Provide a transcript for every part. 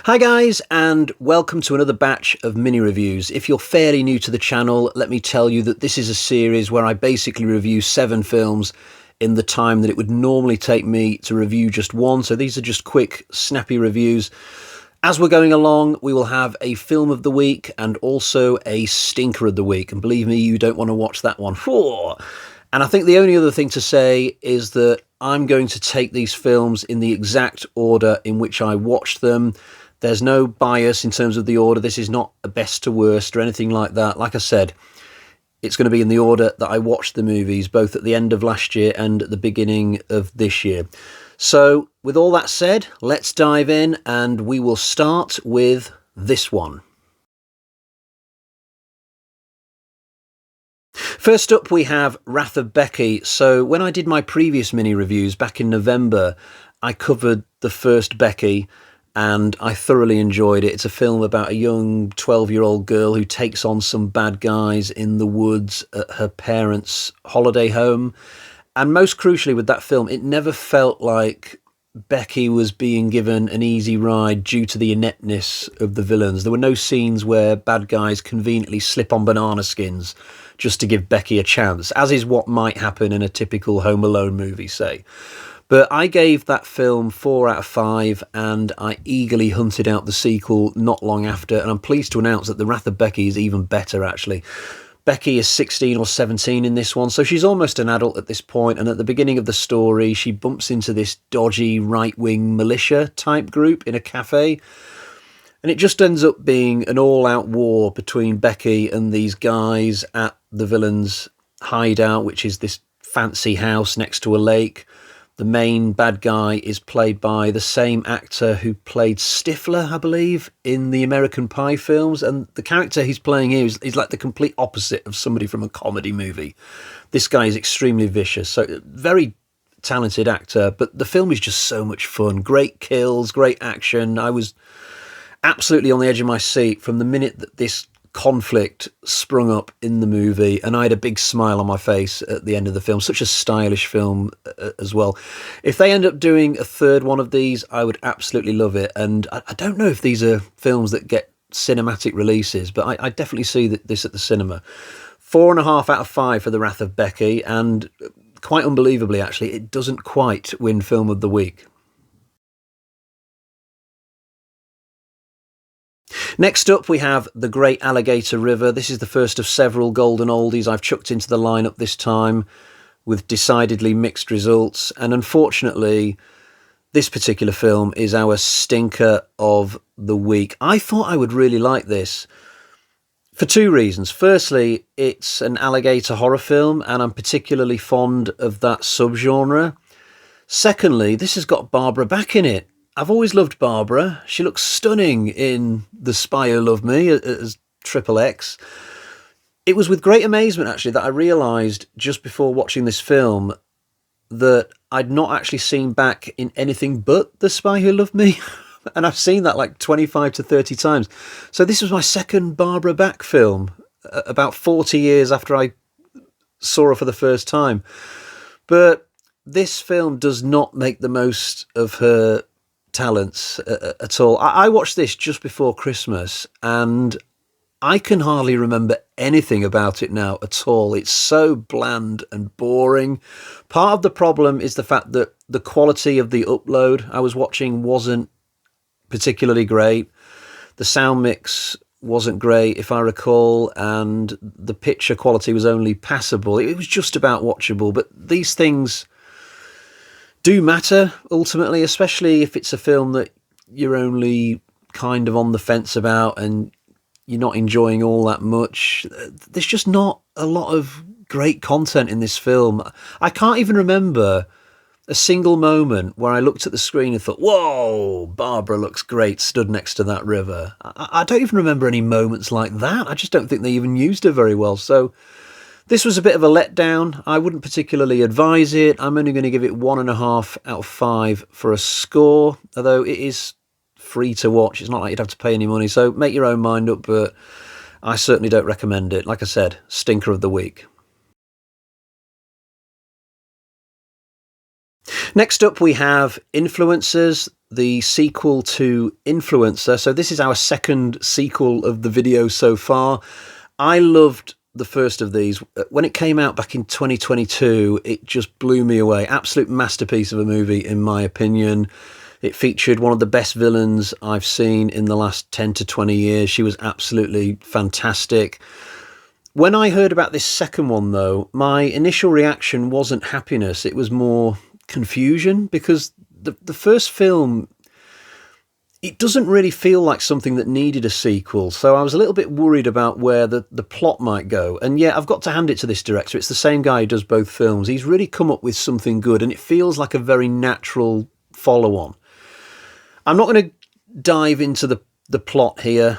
Hi guys, and welcome to another batch of mini reviews. If you're fairly new to the channel, let me tell you that this is a series where I basically review 7 films in the time that it would normally take me to review just one. So these are just quick, snappy reviews. As we're going along, we will have a film of the week and also a stinker of the week. And believe me, you don't want to watch that one. And I think the only other thing to say is that I'm going to take these films in the exact order in which I watched them. There's no bias in terms of the order. This is not a best to worst or anything like that. Like I said, it's going to be in the order that I watched the movies, both at the end of last year and at the beginning of this year. So with all that said, let's dive in, and we will start with this one. First up, we have Wrath of Becky. So when I did my previous mini reviews back in November, I covered the first Becky, and I thoroughly enjoyed it. It's a film about a young 12-year-old girl who takes on some bad guys in the woods at her parents' holiday home. And most crucially with that film, it never felt like Becky was being given an easy ride due to the ineptness of the villains. There were no scenes where bad guys conveniently slip on banana skins just to give Becky a chance, as is what might happen in a typical Home Alone movie, say. But I gave that film 4 out of 5, and I eagerly hunted out the sequel not long after, and I'm pleased to announce that The Wrath of Becky is even better, actually. Becky is 16 or 17 in this one, so she's almost an adult at this point, and at the beginning of the story, she bumps into this dodgy right-wing militia-type group in a cafe, and it just ends up being an all-out war between Becky and these guys at the villain's hideout, which is this fancy house next to a lake. The main bad guy is played by the same actor who played Stifler, I believe, in the American Pie films. And the character he's playing here is like the complete opposite of somebody from a comedy movie. This guy is extremely vicious. So very talented actor, but the film is just so much fun. Great kills, great action. I was absolutely on the edge of my seat from the minute that this conflict sprung up in the movie, and I had a big smile on my face at the end of the film. Such a stylish film as well. If they end up doing a third one of these, I would absolutely love it. And I don't know if these are films that get cinematic releases, but I definitely see this at the cinema. 4.5 out of 5 for The Wrath of Becky, and quite unbelievably, actually, it doesn't quite win Film of the Week. Next up, we have The Great Alligator River. This is the first of several golden oldies I've chucked into the lineup this time, with decidedly mixed results. And unfortunately, this particular film is our stinker of the week. I thought I would really like this for 2 reasons. Firstly, it's an alligator horror film, and I'm particularly fond of that subgenre. Secondly, this has got Barbara back in it. I've always loved Barbara. She looks stunning in The Spy Who Loved Me as Triple X. It was with great amazement, actually, that I realised just before watching this film that I'd not actually seen back in anything but The Spy Who Loved Me. And I've seen that like 25 to 30 times. So this was my second Barbara back film, about 40 years after I saw her for the first time. But this film does not make the most of her talents at all. I watched this just before Christmas, and I can hardly remember anything about it now at all. It's so bland and boring. Part of the problem is the fact that the quality of the upload I was watching wasn't particularly great. The sound mix wasn't great, if I recall, and the picture quality was only passable. It was just about watchable, but these things do matter ultimately, especially if it's a film that you're only kind of on the fence about and you're not enjoying all that much. There's just not a lot of great content in this film. I can't even remember a single moment where I looked at the screen and thought, whoa, Barbara looks great stood next to that river. I don't even remember any moments like that. I just don't think they even used her very well. So this was a bit of a letdown. I wouldn't particularly advise it. I'm only going to give it 1.5 out of 5 for a score, although it is free to watch. It's not like you'd have to pay any money, so make your own mind up, but I certainly don't recommend it. Like I said, stinker of the week. Next up, we have Influencers, the sequel to Influencer. So this is our second sequel of the video so far. I loved the first of these. When it came out back in 2022, it just blew me away. Absolute masterpiece of a movie, in my opinion. It featured one of the best villains I've seen in the last 10 to 20 years. She was absolutely fantastic. When I heard about this second one, though, my initial reaction wasn't happiness. It was more confusion, because the first film, it doesn't really feel like something that needed a sequel. So I was a little bit worried about where the plot might go. And yeah, I've got to hand it to this director. It's the same guy who does both films. He's really come up with something good, and it feels like a very natural follow-on. I'm not going to dive into the plot here.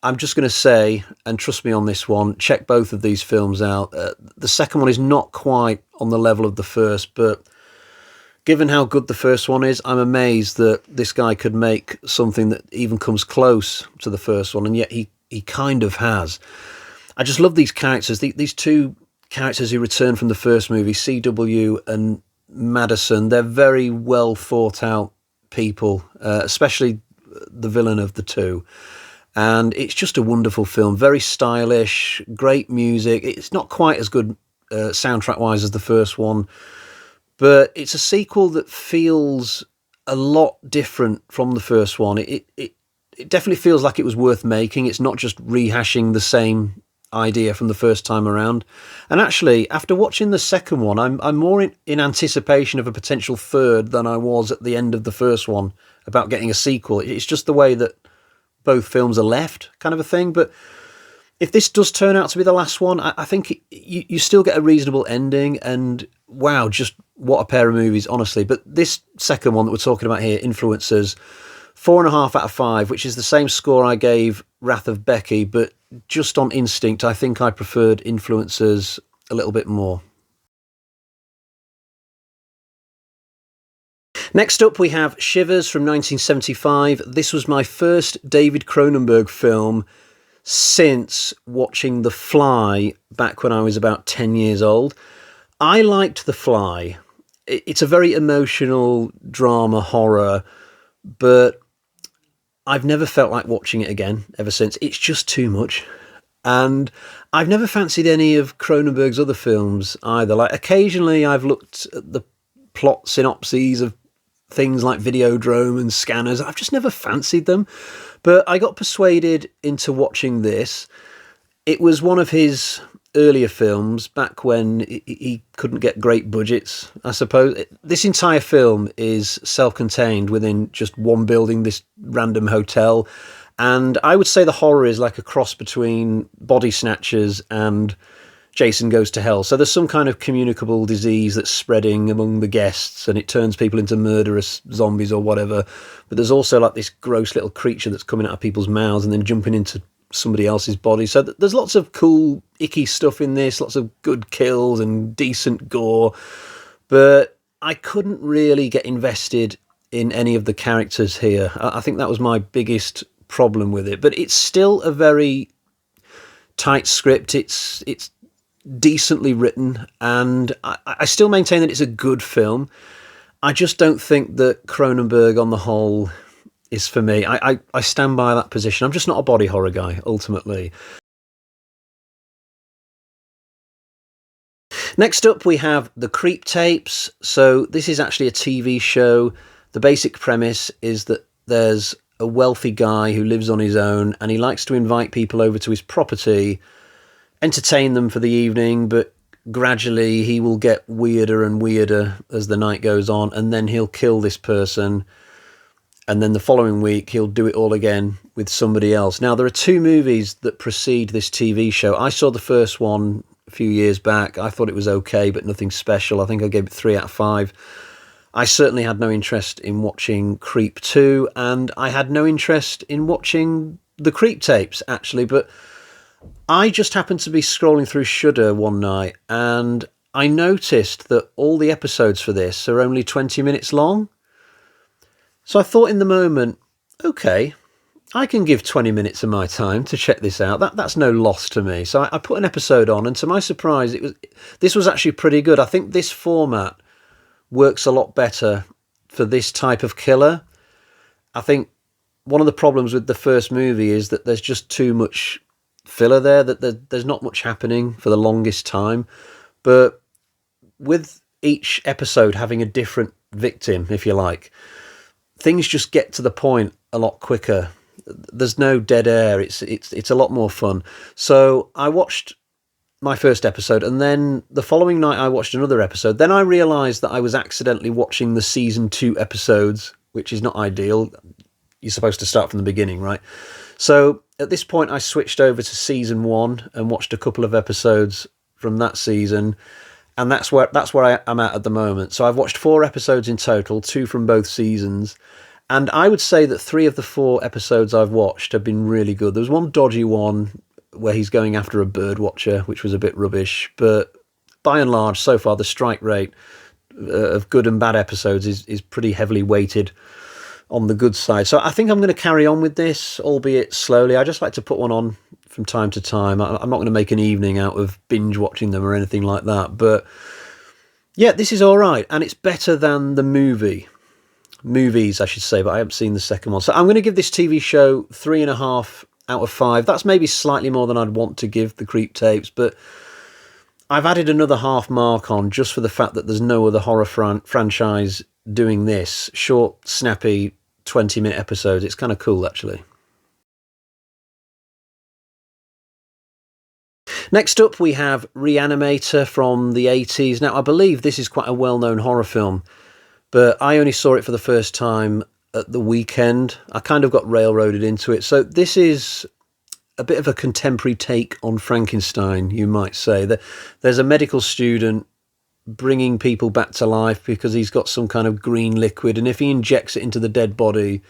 I'm just going to say, and trust me on this one, check both of these films out. The second one is not quite on the level of the first, but given how good the first one is, I'm amazed that this guy could make something that even comes close to the first one, and yet he kind of has. I just love these characters. These two characters who return from the first movie, CW and Madison, they're very well thought out people, especially the villain of the two. And it's just a wonderful film, very stylish, great music. It's not quite as good soundtrack-wise as the first one, but it's a sequel that feels a lot different from the first one. It definitely feels like it was worth making. It's not just rehashing the same idea from the first time around. And actually, after watching the second one, I'm more in anticipation of a potential third than I was at the end of the first one about getting a sequel. It's just the way that both films are left, kind of a thing. But if this does turn out to be the last one, I think you still get a reasonable ending. And wow, just what a pair of movies, honestly. But this second one that we're talking about here, Influencers, 4.5 out of 5, which is the same score I gave Wrath of Becky, but just on instinct, I think I preferred Influencers a little bit more. Next up, we have Shivers from 1975. This was my first David Cronenberg film since watching The Fly back when I was about 10 years old. I liked The Fly. It's a very emotional drama horror, but I've never felt like watching it again ever since. It's just too much. And I've never fancied any of Cronenberg's other films either. Like, occasionally I've looked at the plot synopses of things like Videodrome and Scanners. I've just never fancied them. But I got persuaded into watching this. It was one of his earlier films back when he couldn't get great budgets, I suppose. This entire film is self-contained within just one building, this random hotel. And I would say the horror is like a cross between Body Snatchers and Jason Goes to Hell. So there's some kind of communicable disease that's spreading among the guests, and it turns people into murderous zombies or whatever. But there's also like this gross little creature that's coming out of people's mouths and then jumping into somebody else's body. So there's lots of cool, icky stuff in this, lots of good kills and decent gore. But I couldn't really get invested in any of the characters here. I think that was my biggest problem with it. But it's still a very tight script. It's decently written, and I still maintain that it's a good film. I just don't think that Cronenberg on the whole is for me. I stand by that position. I'm just not a body horror guy, ultimately. Next up, we have The Creep Tapes. So this is actually a TV show. The basic premise is that there's a wealthy guy who lives on his own, and he likes to invite people over to his property, entertain them for the evening, but gradually he will get weirder and weirder as the night goes on, and then he'll kill this person, and then the following week he'll do it all again with somebody else. Now, there are two movies that precede this TV show. I saw the first one a few years back. I thought it was okay, but nothing special. I think I gave it 3 out of 5. I certainly had no interest in watching Creep 2, and I had no interest in watching The Creep Tapes, actually, but I just happened to be scrolling through Shudder one night, and I noticed that all the episodes for this are only 20 minutes long. So I thought in the moment, okay, I can give 20 minutes of my time to check this out. That's no loss to me. So I put an episode on, and to my surprise, this was actually pretty good. I think this format works a lot better for this type of killer. I think one of the problems with the first movie is that there's just too much filler there, that there's not much happening for the longest time. But with each episode having a different victim, if you like, things just get to the point a lot quicker. There's no dead air. It's a lot more fun. So I watched my first episode, and then the following night I watched another episode. Then I realised that I was accidentally watching the season 2 episodes, which is not ideal. You're supposed to start from the beginning, right? So at this point I switched over to season 1 and watched a couple of episodes from that season, and that's where I'm at the moment. So I've watched 4 episodes in total, 2 from both seasons, and I would say that 3 of the 4 episodes I've watched have been really good. There was one dodgy one where he's going after a bird watcher, which was a bit rubbish, but by and large, so far, the strike rate of good and bad episodes is pretty heavily weighted on the good side. So I think I'm going to carry on with this, albeit slowly. I just like to put one on from time to time. I'm not going to make an evening out of binge watching them or anything like that, but yeah, this is all right, and it's better than the movies, I should say, but I haven't seen the second one. So I'm going to give this TV show 3.5 out of 5. That's maybe slightly more than I'd want to give the Creep Tapes, but I've added another half mark on just for the fact that there's no other horror franchise doing this. Short, snappy, 20-minute episodes. It's kind of cool, actually. Next up, we have Re-Animator from the 80s. Now, I believe this is quite a well-known horror film, but I only saw it for the first time at the weekend. I kind of got railroaded into it. So this is a bit of a contemporary take on Frankenstein, you might say. There's a medical student bringing people back to life because he's got some kind of green liquid, and if he injects it into the dead body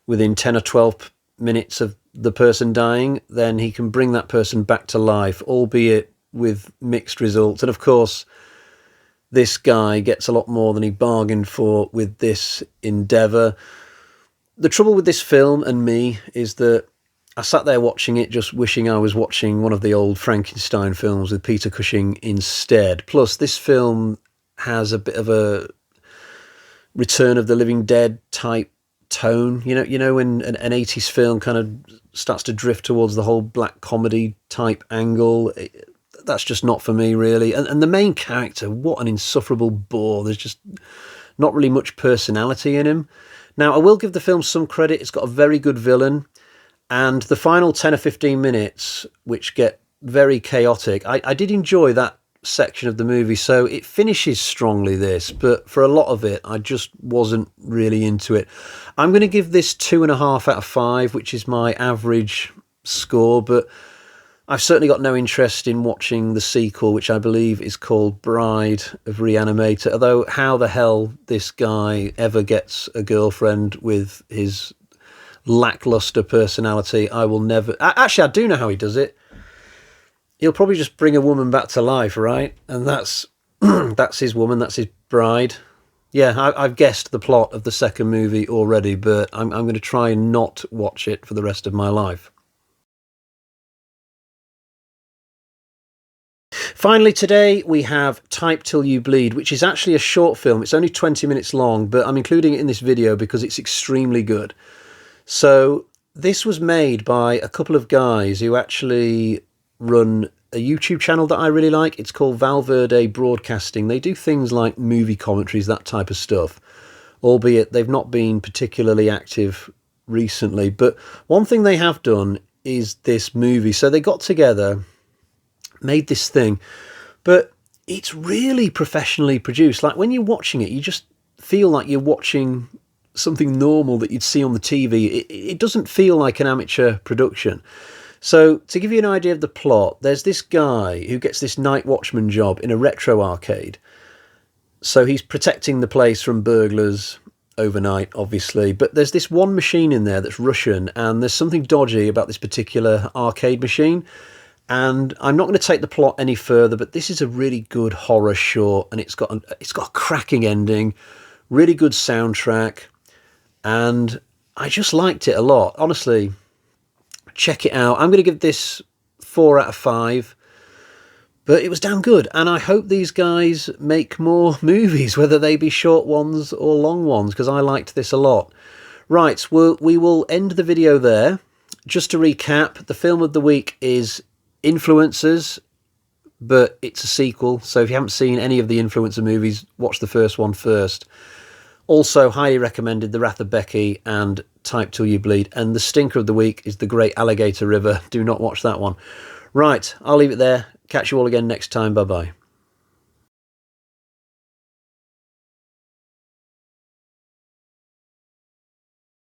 within 10 or 12 minutes of the person dying, then he can bring that person back to life, albeit with mixed results. And of course, this guy gets a lot more than he bargained for with this endeavour. The trouble with this film and me is that I sat there watching it just wishing I was watching one of the old Frankenstein films with Peter Cushing instead. Plus, this film has a bit of a Return of the Living Dead type tone. You know when an 80s film kind of starts to drift towards the whole black comedy type angle. That's just not for me, really. And the main character, what an insufferable bore. There's just not really much personality in him. Now, I will give the film some credit. It's got a very good villain. And the final 10 or 15 minutes, which get very chaotic, I did enjoy that section of the movie. So it finishes strongly, this. But for a lot of it, I just wasn't really into it. I'm going to give this 2.5 out of 5, which is my average score. But I've certainly got no interest in watching the sequel, which I believe is called Bride of Re-Animator. Although how the hell this guy ever gets a girlfriend with his lackluster personality, I will never... Actually, I do know how he does it. He'll probably just bring a woman back to life, right? And that's that's his woman, that's his bride. Yeah, I've guessed the plot of the second movie already, but I'm going to try and not watch it for the rest of my life. Finally today we have Type Till You Bleed, which is actually a short film. It's only 20 minutes long, but I'm including it in this video because it's extremely good. So this was made by a couple of guys who actually run a YouTube channel that I really like. It's called Valverde Broadcasting. They do things like movie commentaries, that type of stuff, albeit they've not been particularly active recently. But one thing they have done is this movie. So they got together, made this thing, but it's really professionally produced. Like when you're watching it, you just feel like you're watching something normal that you'd see on the TV. It doesn't feel like an amateur production. So to give you an idea of the plot, there's this guy who gets this night watchman job in a retro arcade. So he's protecting the place from burglars overnight, obviously, but there's this one machine in there that's Russian, and there's something dodgy about this particular arcade machine. And I'm not going to take the plot any further, but this is a really good horror short, and it's got a cracking ending, really good soundtrack, and I just liked it a lot. Honestly, check it out. I'm going to give this 4 out of 5, But it was damn good, and I hope these guys make more movies, whether they be short ones or long ones, because I liked this a lot. Right, well, we will end the video there. Just to recap, the film of the week is Influencers, but it's a sequel, so if you haven't seen any of the Influencer movies, watch the first one first. Also, highly recommended The Wrath of Becky and Type Till You Bleed. And the stinker of the week is The Great Alligator River. Do not watch that one. Right, I'll leave it there. Catch you all again next time. Bye-bye.